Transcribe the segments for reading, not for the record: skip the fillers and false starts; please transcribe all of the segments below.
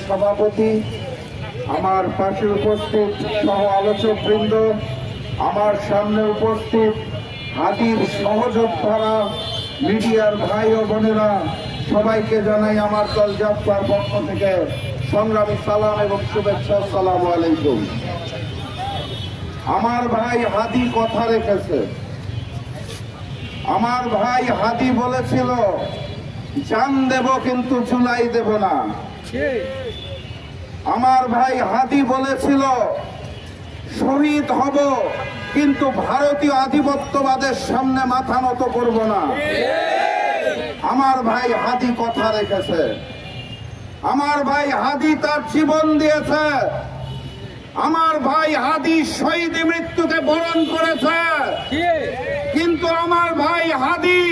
সভাপতি, আমার পাশে উপস্থিত সহ আলোচক বৃন্দ, আমার সামনে উপস্থিত হাদির সহযোদ্ধারা, মিডিয়ার ভাই ও বোনেরা, সবাইকে জানাই আমার দল যাত্রার পক্ষ থেকে সংগ্রামী সালাম এবং শুভেচ্ছা। আসসালামু আলাইকুম। আমার ভাই হাদি কথা রেখেছে। আমার ভাই হাদি বলেছিল, জান দেব কিন্তু চুলাই দেব না। আমার ভাই হাদি বলেছিল, শহীদ হব কিন্তু ভারতীয় আধিপত্যবাদের সামনে মাথা নত করব না। আমার ভাই হাদি কথা রেখেছে। আমার ভাই হাদি তার জীবন দিয়েছে। আমার ভাই হাদি শহীদ মৃত্যুকে বরণ করেছে, কিন্তু আমার ভাই হাদি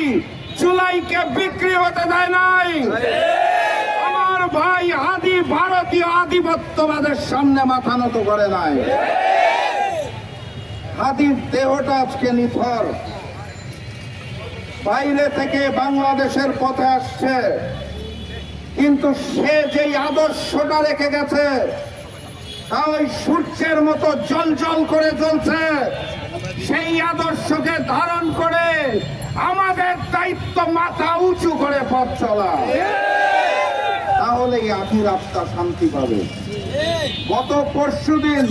চুলাইকে বিক্রি হতে দেয় নাই। আমার ভাই হাদি ভারতীয় আধিপত্যবাদের সামনে মাথা নত করে নাই। হাদির দেহটা আজকে নিথর, বাইরে থেকে বাংলাদেশের পথে আসছে, কিন্তু সে যেই আদর্শটা রেখে গেছে তা ওই সূর্যের মতো জ্বলজ্বল করে জ্বলছে। সেই আদর্শকে ধারণ করে আমাদের দায়িত্ব মাথা উঁচু করে পথ চলা, তাহলেই আখির আত্মা শান্তি পাবে। গত পরশুদিন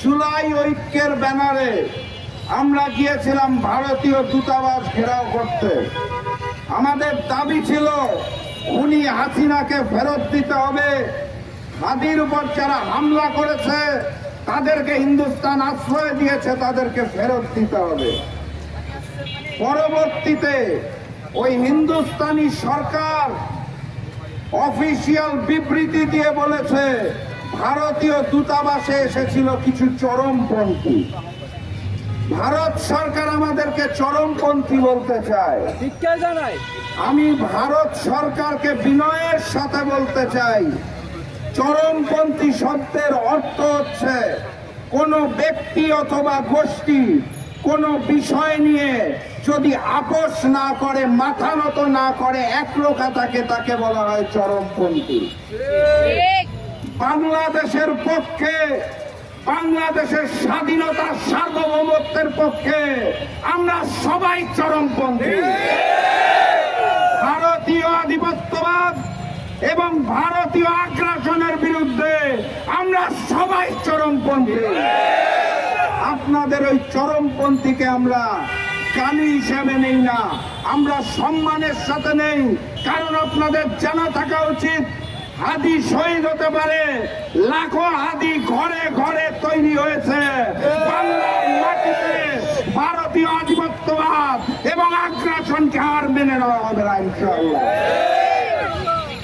জুলাই ঐক্যের ব্যানারে আমরা গিয়েছিলাম ভারতীয় দূতাবাস ঘেরাও করতে। আমাদের দাবি ছিল খুনি হাসিনাকে ফেরত দিতে হবে। হাদির উপর যারা হামলা করেছে তাদেরকে হিন্দুস্তান আশ্রয় দিয়েছে, তাদেরকে ফেরত দিতে হবে। পরবর্তীতে ওই হিন্দুস্তানি সরকার অফিসিয়াল বিবৃতি দিয়ে বলেছে ভারতীয় দূতাবাসে এসেছিল কিছু চরমপন্থী। ভারত সরকার আমাদেরকে চরমপন্থী বলতে চায়। আমি ভারত সরকারকে বিনয়ের সাথে বলতে চাই, চরমপন্থী শব্দের অর্থ হচ্ছে কোন ব্যক্তি অথবা গোষ্ঠী কোন বিষয় নিয়ে যদি আপোষ না করে, মাথা নত না করে, একরোখা থাকে, তাকে বলা হয় চরমপন্থী। বাংলাদেশের পক্ষে, বাংলাদেশের স্বাধীনতা সার্বভৌমত্বের পক্ষে আমরা সবাই চরমপন্থী। ভারতীয় আধিপত্যবাদ এবং ভারতীয় আগ্রাসনের বিরুদ্ধে আমরা সবাই চরমপন্থী। আপনাদের ওই চরমপন্থীকে আমরা গালি হিসেবে নেই না, আমরা সম্মানের সাথে নেই। কারণ আপনাদের জানা থাকা উচিত, হাদি শহীদ হতে পারে, লাখো হাদি ঘরে ঘরে তৈরি হয়েছে বাংলার মাটিতে। ভারতীয় আধিপত্যবাদ এবং আগ্রাসনকে আর মেনে নেওয়া হবে না ইনশাআল্লাহ।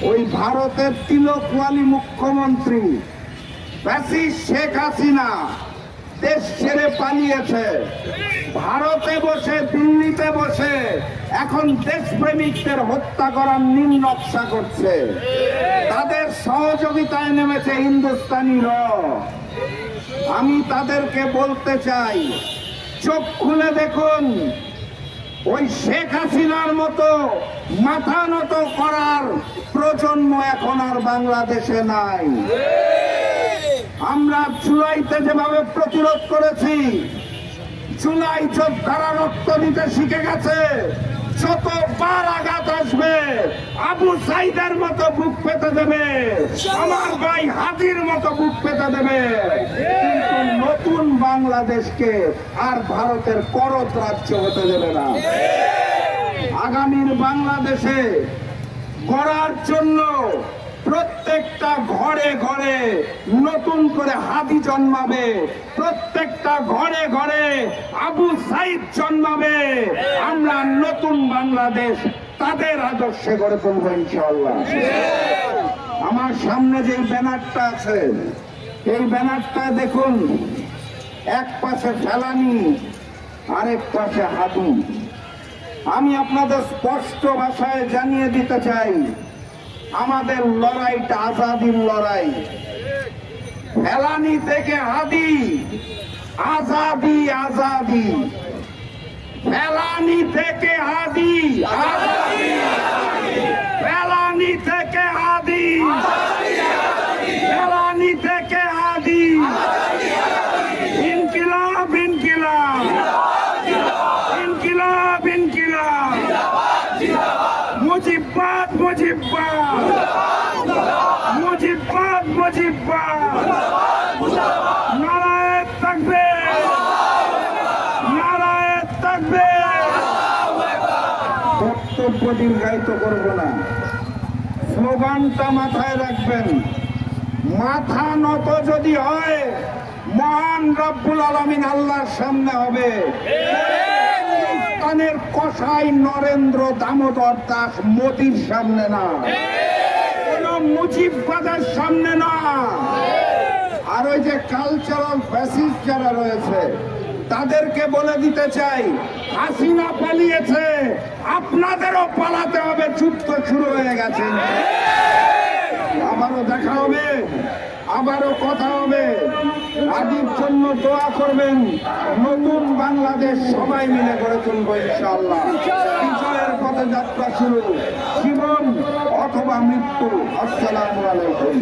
ওই ভারতের তিলকওয়ালী মুখ্যমন্ত্রী ফ্যাসিস্ট শেখ হাসিনা দেশ ছেড়ে পালিয়েছে। ভারতে বসে, দিল্লিতে বসে এখন দেশপ্রেমিকদের হত্যা করার নীল নকশা করছে। তাদের সহযোগিতায় নেমেছে হিন্দুস্তানি র। আমি তাদেরকে বলতে চাই, চোখ খুলে দেখুন, ওই শেখ হাসিনার মতো মাথা নত করার প্রজন্ম এখন আর বাংলাদেশে নাই। আমরা জুলাইতে যেভাবে প্রতিরোধ করেছি, জুলাই যোদ্ধারা রক্ত দিতে শিখে গেছে। যতবার আঘাত আসবে আবু সাইদের মতো বুক পেতে দেবে, আমার ভাই হাদির মতো বুক পেতে দেবে। কিন্তু নতুন বাংলাদেশকে আর ভারতের করদ রাজ্য হতে দেবে না। আগামীর বাংলাদেশে গড়ার জন্য প্রত্যেকটা ঘরে ঘরে নতুন করে হাদি জন্মাবে, প্রত্যেকটা ঘরে ঘরে আবু সাইদ জন্মাবে। আমরা নতুন বাংলাদেশ তাদের আদর্শে গড়ে তুলব ইনশাআল্লাহ। আমার সামনে যে ব্যানারটা আছে, এই ব্যানারটা দেখুন, এক পাশে ফেলানি, আরেক পাশে হাদি। আমি আপনাদের স্পষ্ট ভাষায় জানিয়ে দিতে চাই, আমাদের লড়াইটা আজাদির লড়াই। ফেলানি থেকে হাদি, আজাদি আজাদি। ফেলানি থেকে হাদি, ফেলানি থেকে হাদি। মুজিববাদ মুজিববাদ, নারায়ে তাকবীর, নারায়ে তাকবীর। বক্তব্য দীর্ঘায়িত করব না, স্লোগানটা মাথায় রাখবেন। মাথা নত যদি হয় মহান রব্বুল আলামিন আল্লাহর সামনে হবে, হিন্দুস্তানের কসাই নরেন্দ্র দামোদর দাস মোদির সামনে না, কোন মুজিববাদের সামনে না। আর ওই যে কালচারাল ফ্যাসিস্ট যারা রয়েছে তাদেরকে বলে দিতে চাই, হাসিনা পালিয়েছে, আপনাদেরও পালাতে হবে, যুদ্ধ শুরু হয়ে গেছে। আবারও দেখা হবে, আবারও কথা হবে। আদির জন্য দোয়া করবেন, নতুন বাংলাদেশ সবাই মিলে গড়ে তুলবো ইনশাআল্লাহ। বিজয়ের পথে যাত্রা শুরু, জীবন অথবা মৃত্যু। আসসালামু আলাইকুম।